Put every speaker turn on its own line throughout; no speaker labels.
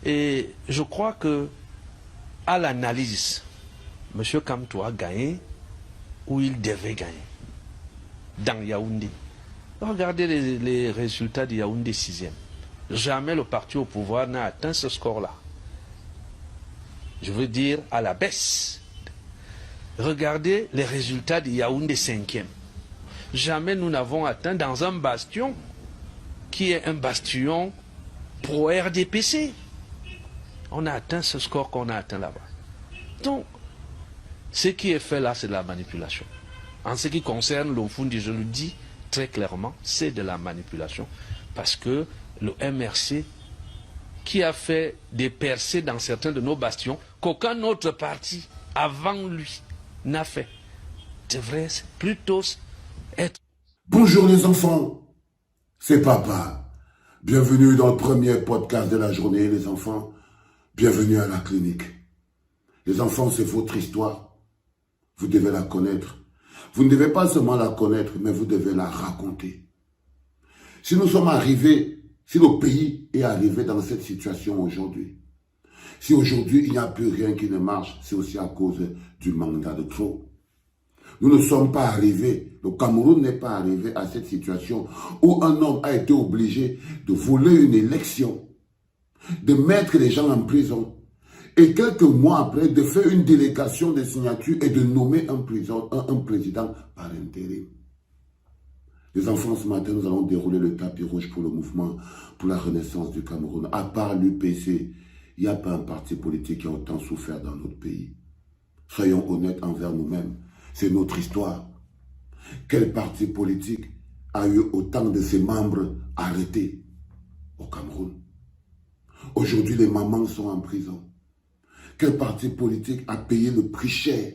Et je crois que, à l'analyse, M. Kamto a gagné où il devait gagner, dans Yaoundé. Regardez les résultats de Yaoundé 6e. Jamais le parti au pouvoir n'a atteint ce score-là. Je veux dire à la baisse. Regardez les résultats de Yaoundé 5e. Jamais nous n'avons atteint dans un bastion qui est un bastion pro-RDPC. On a atteint ce score qu'on a atteint là-bas. Donc, ce qui est fait là, c'est de la manipulation. En ce qui concerne l'Omfundi, je le dis très clairement, c'est de la manipulation. Parce que le MRC, qui a fait des percées dans certains de nos bastions, qu'aucun autre parti avant lui n'a fait, devrait plutôt être...
Bonjour les enfants, c'est Papa. Bienvenue dans le premier podcast de la journée, les enfants. Bienvenue à la clinique. Les enfants, c'est votre histoire. Vous devez la connaître. Vous ne devez pas seulement la connaître, mais vous devez la raconter. Si nous sommes arrivés, si le pays est arrivé dans cette situation aujourd'hui, si aujourd'hui il n'y a plus rien qui ne marche, c'est aussi à cause du mandat de trop. Nous ne sommes pas arrivés, le Cameroun n'est pas arrivé à cette situation où un homme a été obligé de voler une élection, de mettre les gens en prison, et quelques mois après, de faire une délégation de signatures et de nommer un président par intérim. Les enfants, ce matin, nous allons dérouler le tapis rouge pour le mouvement pour la renaissance du Cameroun. À part l'UPC, il n'y a pas un parti politique qui a autant souffert dans notre pays. Soyons honnêtes envers nous-mêmes. C'est notre histoire. Quel parti politique a eu autant de ses membres arrêtés au Cameroun? Aujourd'hui, les mamans sont en prison. Quel parti politique a payé le prix cher,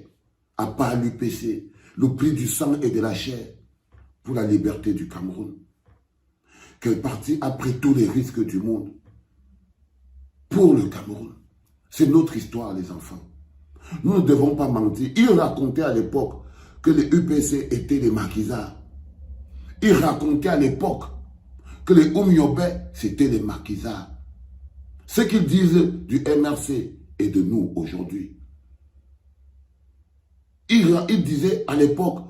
à part l'UPC, le prix du sang et de la chair pour la liberté du Cameroun? Quel parti a pris tous les risques du monde pour le Cameroun? C'est notre histoire, les enfants. Nous ne devons pas mentir. Ils racontaient à l'époque que les UPC étaient les maquisards. Ils racontaient à l'époque que les Oumyobé, c'était les maquisards. Ce qu'ils disent du MRC et de nous aujourd'hui. Ils disaient à l'époque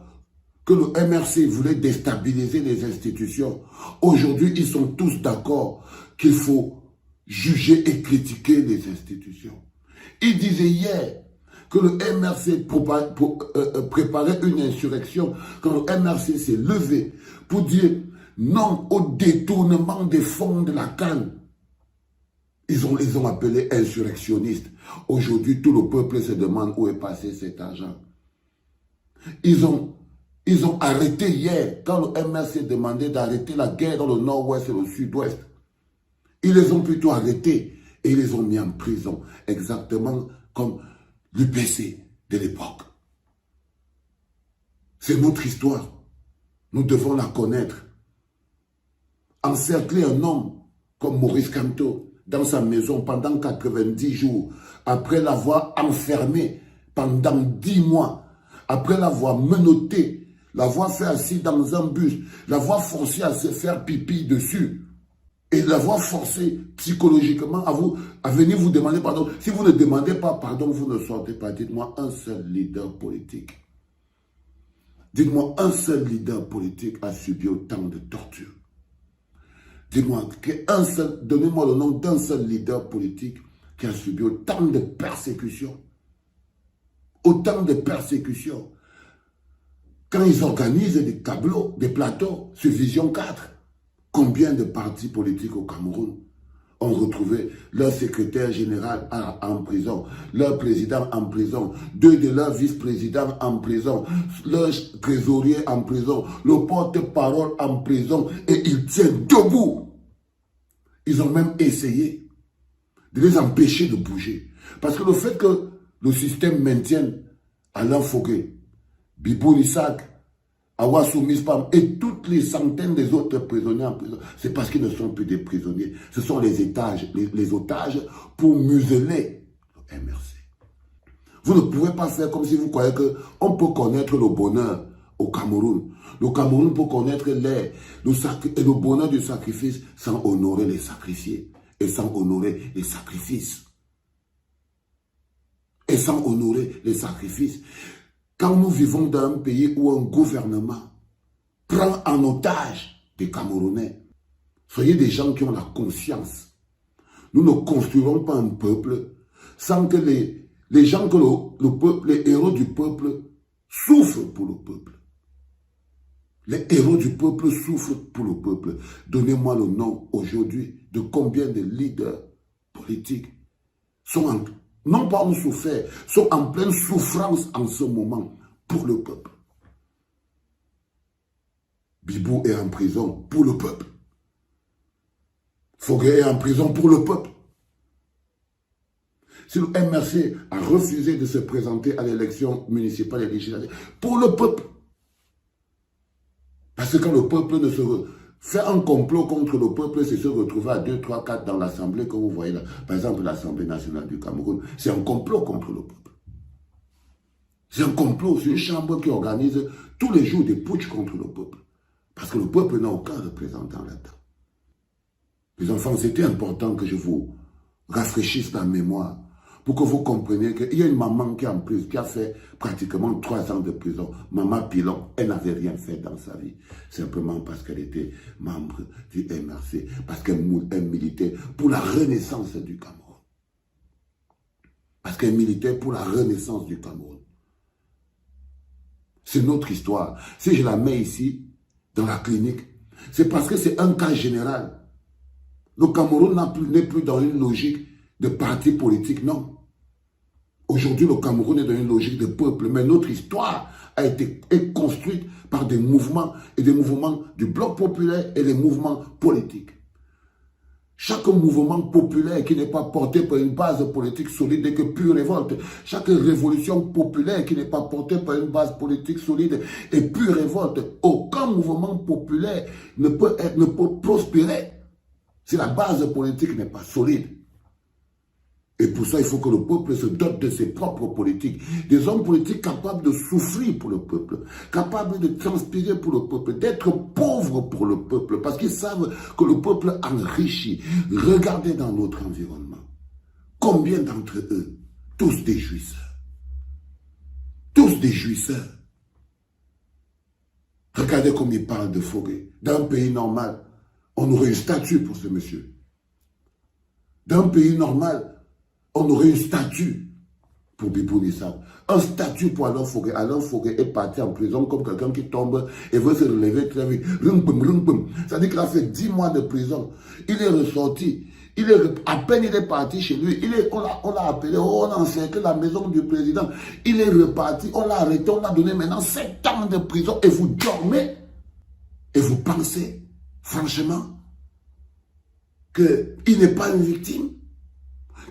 que le MRC voulait déstabiliser les institutions. Aujourd'hui, ils sont tous d'accord qu'il faut juger et critiquer les institutions. Ils disaient hier que le MRC préparait une insurrection, quand le MRC s'est levé pour dire non au détournement des fonds de la CAN. Ils les ont appelés insurrectionnistes. Aujourd'hui, tout le peuple se demande où est passé cet argent. Ils ont arrêté hier, quand le MRC demandait d'arrêter la guerre dans le nord-ouest et le sud-ouest. Ils les ont plutôt arrêtés et ils les ont mis en prison, exactement comme l'UPC de l'époque. C'est notre histoire. Nous devons la connaître. Encercler un homme comme Maurice Kamto dans sa maison pendant 90 jours, après l'avoir enfermé pendant 10 mois, après l'avoir menotté, l'avoir fait assis dans un bus, l'avoir forcé à se faire pipi dessus, et l'avoir forcé psychologiquement à venir vous demander pardon. Si vous ne demandez pas pardon, vous ne sortez pas. Dites-moi un seul leader politique. Dites-moi un seul leader politique a subi autant de torture. Dis-moi, donnez-moi le nom d'un seul leader politique qui a subi autant de persécutions. Autant de persécutions. Quand ils organisent des tableaux, des plateaux sur Vision 4, combien de partis politiques au Cameroun ont retrouvé leur secrétaire général en prison, leur président en prison, 2 de leurs vice-présidents en prison, leur trésorier en prison, le porte-parole en prison, et ils tiennent debout. Ils ont même essayé de les empêcher de bouger. Parce que le fait que le système maintienne Alain Fogué, Bibou Nissak, Awassou Mispam et toutes les centaines des autres prisonniers en prison, c'est parce qu'ils ne sont plus des prisonniers. Ce sont les otages pour museler le MRC. Vous ne pouvez pas faire comme si vous croyez qu'on peut connaître le bonheur au Cameroun. Le Cameroun peut connaître l'air et le bonheur du sacrifice sans honorer les sacrifiés. et sans honorer les sacrifices. Et sans honorer les sacrifices. Quand nous vivons dans un pays où un gouvernement prend en otage des Camerounais, soyez des gens qui ont la conscience. Nous ne construirons pas un peuple sans que les gens, que le peuple, les héros du peuple souffrent pour le peuple. Les héros du peuple souffrent pour le peuple. Donnez-moi le nom aujourd'hui de combien de leaders politiques sont non pas en souffert, sont en pleine souffrance en ce moment pour le peuple. Bibou est en prison pour le peuple. Foguet est en prison pour le peuple. Si le MRC a refusé de se présenter à l'élection municipale et législative, pour le peuple. Parce que quand le peuple ne se fait un complot contre le peuple, c'est se retrouver à 2, 3, 4 dans l'Assemblée que vous voyez là. Par exemple, l'Assemblée nationale du Cameroun, c'est un complot contre le peuple. C'est un complot, c'est une chambre qui organise tous les jours des putschs contre le peuple. Parce que le peuple n'a aucun représentant là-dedans. Les enfants, c'était important que je vous rafraîchisse la mémoire pour que vous compreniez qu'il y a une maman qui est en prison, qui a fait pratiquement 3 ans de prison. Maman Pilon, elle n'avait rien fait dans sa vie. Simplement parce qu'elle était membre du MRC, parce qu'elle militait pour la renaissance du Cameroun. Parce qu'elle militait pour la renaissance du Cameroun. C'est notre histoire. Si je la mets ici, dans la clinique, c'est parce que c'est un cas général. Le Cameroun n'est plus dans une logique de parti politique, non. Aujourd'hui, le Cameroun est dans une logique de peuple, mais notre histoire est construite par des mouvements et des mouvements du bloc populaire et des mouvements politiques. Chaque mouvement populaire qui n'est pas porté par une base politique solide n'est que pure révolte. Chaque révolution populaire qui n'est pas portée par une base politique solide est pure révolte. Aucun mouvement populaire ne peut prospérer si la base politique n'est pas solide. Et pour ça, il faut que le peuple se dote de ses propres politiques. Des hommes politiques capables de souffrir pour le peuple, capables de transpirer pour le peuple, d'être pauvres pour le peuple, parce qu'ils savent que le peuple enrichit. Regardez dans notre environnement. Combien d'entre eux, tous des jouisseurs. Tous des jouisseurs. Regardez comme il parle de Foguet. Dans un pays normal, on aurait une statue pour ce monsieur. Dans un pays normal, on aurait une statue pour Bibou Nissab. Un statut pour Alain Foguet. Alain Foguet est parti en prison comme quelqu'un qui tombe et veut se relever très vite. C'est-à-dire qu'il a fait 10 mois de prison. Il est ressorti. À peine il est parti chez lui. On l'a appelé, on a encerclé la maison du président. Il est reparti, on l'a arrêté, on l'a donné maintenant 7 ans de prison. Et vous dormez et vous pensez, franchement, qu'il n'est pas une victime,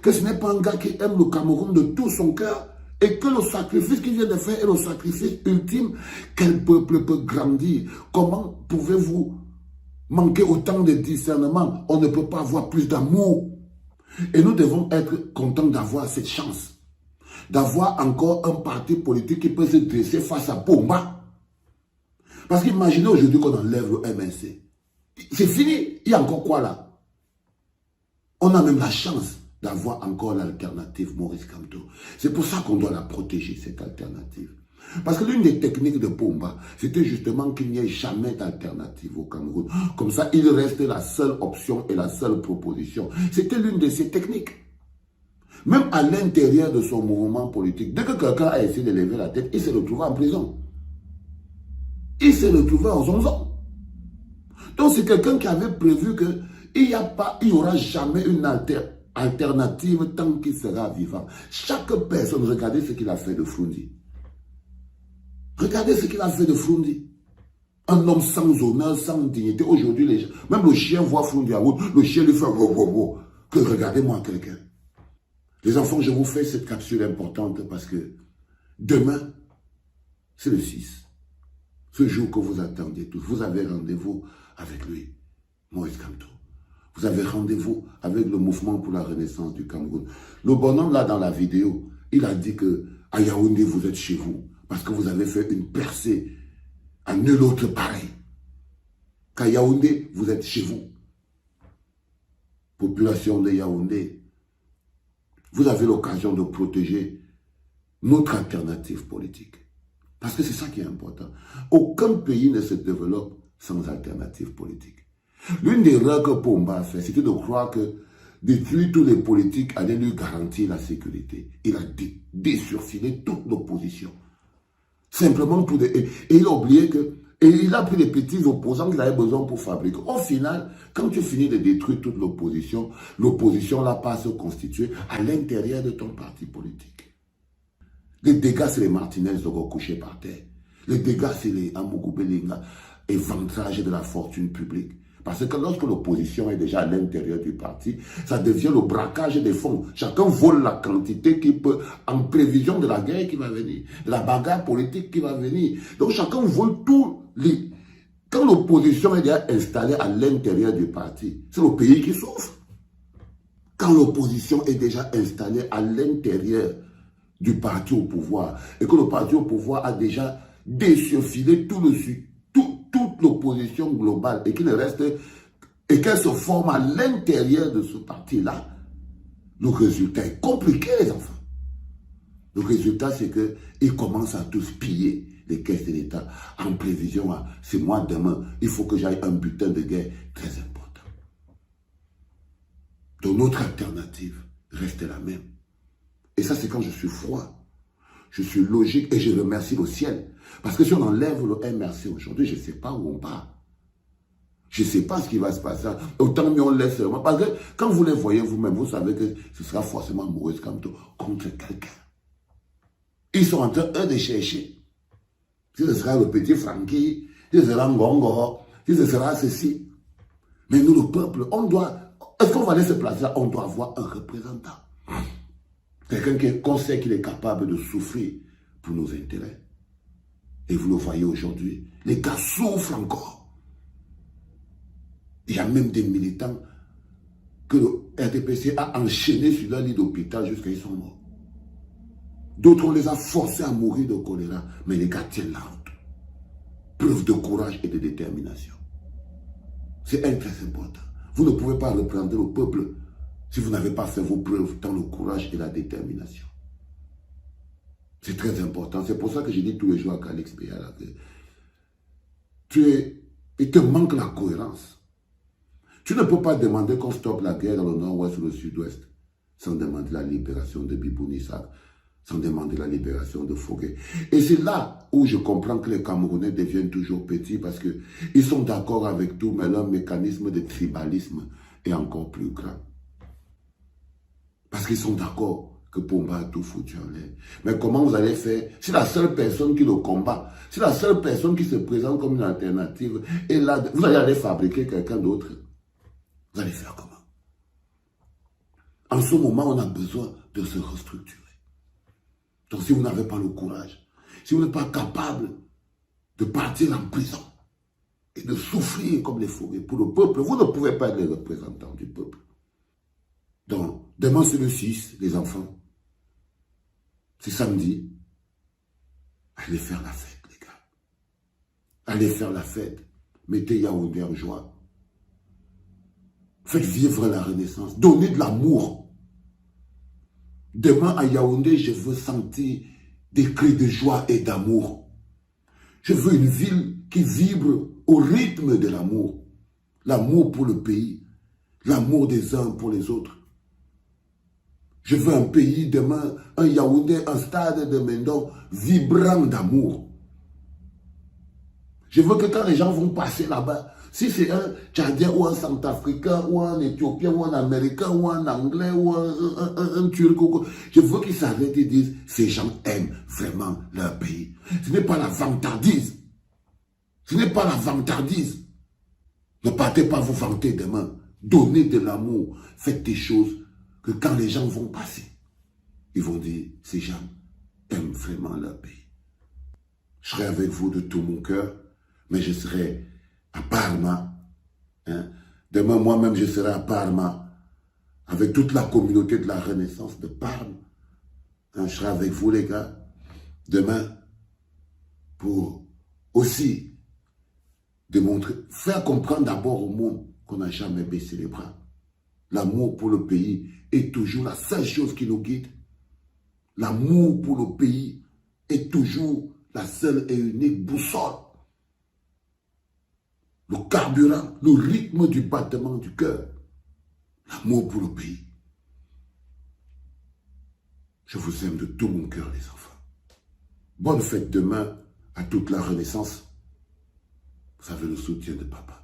que ce n'est pas un gars qui aime le Cameroun de tout son cœur, et que le sacrifice qu'il vient de faire est le sacrifice ultime. Quel peuple peut grandir? Comment pouvez-vous manquer autant de discernement? On ne peut pas avoir plus d'amour. Et nous devons être contents d'avoir cette chance, d'avoir encore un parti politique qui peut se dresser face à Pomba. Parce qu'imaginez aujourd'hui qu'on enlève le MNC. C'est fini. Il y a encore quoi là? On a même la chance d'avoir encore l'alternative Maurice Kamto. C'est pour ça qu'on doit la protéger, cette alternative. Parce que l'une des techniques de Pomba, c'était justement qu'il n'y ait jamais d'alternative au Cameroun. Comme ça, il reste la seule option et la seule proposition. C'était l'une de ses techniques. Même à l'intérieur de son mouvement politique, dès que quelqu'un a essayé de lever la tête, il s'est retrouvé en prison. Il s'est retrouvé en zonzon. Donc c'est quelqu'un qui avait prévu qu'il n'y aura jamais une alternative tant qu'il sera vivant. Chaque personne, regardez ce qu'il a fait de Froundi. Regardez ce qu'il a fait de Froundi. Un homme sans honneur, sans dignité. Aujourd'hui, même le chien voit Froundi à route, le chien lui fait go. Que regardez-moi quelqu'un. Les enfants, je vous fais cette capsule importante parce que demain, c'est le 6. Ce jour que vous attendez tous. Vous avez rendez-vous avec lui, Maurice Kamto. Vous avez rendez-vous avec le mouvement pour la renaissance du Cameroun. Le bonhomme là dans la vidéo, il a dit que à Yaoundé vous êtes chez vous parce que vous avez fait une percée à nul autre pareil. Qu'à Yaoundé vous êtes chez vous. population de Yaoundé, vous avez l'occasion de protéger notre alternative politique. Parce que c'est ça qui est important. Aucun pays ne se développe sans alternative politique. L'une des erreurs que Pomba a fait, c'était de croire que détruire tous les politiques allait lui garantir la sécurité. Il a désurfilé toute l'opposition. Simplement pour et il a oublié que... Et il a pris les petits opposants qu'il avait besoin pour fabriquer. Au final, quand tu finis de détruire toute l'opposition, l'opposition là passe à se constituer à l'intérieur de ton parti politique. Les dégâts, c'est les Martinez de recoucher par terre. Les dégâts, c'est les Amoukou-Belinga, éventrage de la fortune publique. Parce que lorsque l'opposition est déjà à l'intérieur du parti, ça devient le braquage des fonds. Chacun vole la quantité qu'il peut en prévision de la guerre qui va venir, de la bagarre politique qui va venir. Donc chacun vole tous les... Quand l'opposition est déjà installée à l'intérieur du parti, c'est le pays qui souffre. Quand l'opposition est déjà installée à l'intérieur du parti au pouvoir, et que le parti au pouvoir a déjà désurfilé toute l'opposition globale et qu'il ne reste et qu'elle se forme à l'intérieur de ce parti-là, le résultat est compliqué, les enfants. Le résultat, c'est qu'ils commencent à tous piller les caisses de l'État en prévision à c'est moi demain, il faut que j'aille un butin de guerre très important. Donc notre alternative reste la même. Et ça, c'est quand je suis froid. Je suis logique et je remercie le ciel. Parce que si on enlève le MRC aujourd'hui, je ne sais pas où on part. Je ne sais pas ce qui va se passer. Autant mieux on laisse. Parce que quand vous les voyez vous-même, vous savez que ce sera forcément Maurice Kamto contre quelqu'un. Ils sont en train, eux, de chercher. Si ce sera le petit Francky, si ce sera Ngongo, si ce sera ceci. Mais nous, le peuple, on doit... Est-ce qu'on va aller se placer là? On doit avoir un représentant. Quelqu'un qu'on sait qu'il est capable de souffrir pour nos intérêts. Et vous le voyez aujourd'hui, les gars souffrent encore. Il y a même des militants que le RDPC a enchaînés sur leur lit d'hôpital jusqu'à ce qu'ils sont morts. D'autres, on les a forcés à mourir de choléra, mais les gars tiennent la route. Preuve de courage et de détermination. C'est très important. Vous ne pouvez pas reprendre le peuple si vous n'avez pas fait vos preuves dans le courage et la détermination. C'est très important. C'est pour ça que je dis tous les jours à Calix Péala que il te manque la cohérence. Tu ne peux pas demander qu'on stoppe la guerre dans le nord-ouest ou le sud-ouest sans demander la libération de Bibounissa, sans demander la libération de Fogué. Et c'est là où je comprends que les Camerounais deviennent toujours petits parce qu'ils sont d'accord avec tout, mais leur mécanisme de tribalisme est encore plus grand. Parce qu'ils sont d'accord que Pomba a tout foutu en l'air. Mais comment vous allez faire si la seule personne qui le combat, si la seule personne qui se présente comme une alternative est là, vous allez aller fabriquer quelqu'un d'autre. Vous allez faire comment? En ce moment, on a besoin de se restructurer. Donc si vous n'avez pas le courage, si vous n'êtes pas capable de partir en prison et de souffrir comme les fourrés pour le peuple, vous ne pouvez pas être les représentants du peuple. Donc, demain c'est le 6, les enfants. C'est samedi. Allez faire la fête, les gars. Allez faire la fête. Mettez Yaoundé en joie. Faites vivre la renaissance. Donnez de l'amour. Demain à Yaoundé, je veux sentir des cris de joie et d'amour. Je veux une ville qui vibre au rythme de l'amour. L'amour pour le pays. L'amour des uns pour les autres. Je veux un pays demain, un Yaoundé, un stade de Mendon vibrant d'amour. Je veux que quand les gens vont passer là-bas, si c'est un Tchadien ou un Centrafricain ou un Éthiopien ou un Américain ou un Anglais ou un Turc, je veux qu'ils s'arrêtent et disent, ces gens aiment vraiment leur pays. Ce n'est pas la vantardise. Ce n'est pas la vantardise. Ne partez pas vous vanter demain. Donnez de l'amour. Faites des choses que quand les gens vont passer, ils vont dire, ces gens aiment vraiment leur pays. Je serai avec vous de tout mon cœur, mais je serai à Parma. Hein? Demain, moi-même, je serai à Parma, avec toute la communauté de la Renaissance de Parme. Hein? Je serai avec vous, les gars, demain, pour aussi démontrer, faire comprendre d'abord au monde qu'on n'a jamais baissé les bras. L'amour pour le pays est toujours la seule chose qui nous guide. L'amour pour le pays est toujours la seule et unique boussole. Le carburant, le rythme du battement du cœur. L'amour pour le pays. Je vous aime de tout mon cœur, les enfants. Bonne fête demain à toute la Renaissance. Vous avez le soutien de papa.